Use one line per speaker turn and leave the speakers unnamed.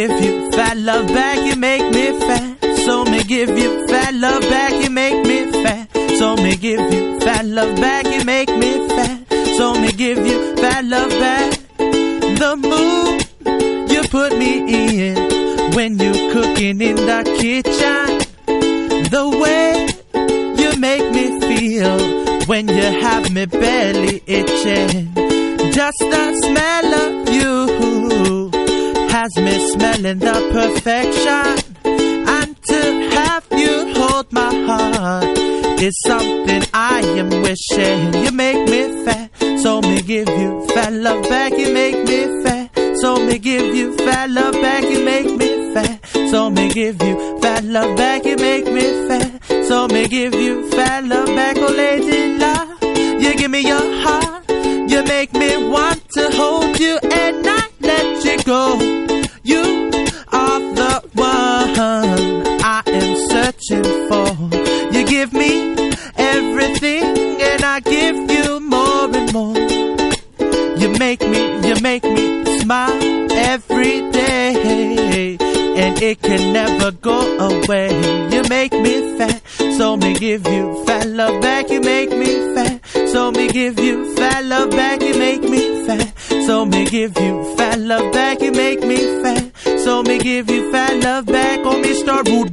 give you fat love back, you make me fat. So me give you fat love back, you make me fat. So me give you fat love back, you make me fat. So me give you fat love back. The mood you put me in when you cooking in the kitchen. The way you make me feel when you have me belly itching. Just the smell of you has me smelling the perfection. And to have you hold my heart is something I am wishing. You make me fat, so me give you fat love back, you make me fat. So me give you fat love back, you make me fat. So me give you fat love back, you make me fat. So me give you fat love back, oh lady love. You give me your heart, you make me want to hold you and not let you go. You are the one I am searching for. You give me everything and I give you more and more. You make me smile every day, and it can never go away. You make me fat, so me give you fat love back, you make me fat. So me give you fat love back, you make me fat. So me give you fat love back, you make me fat. So me give you fat love back, oh Mr. Rude Boy.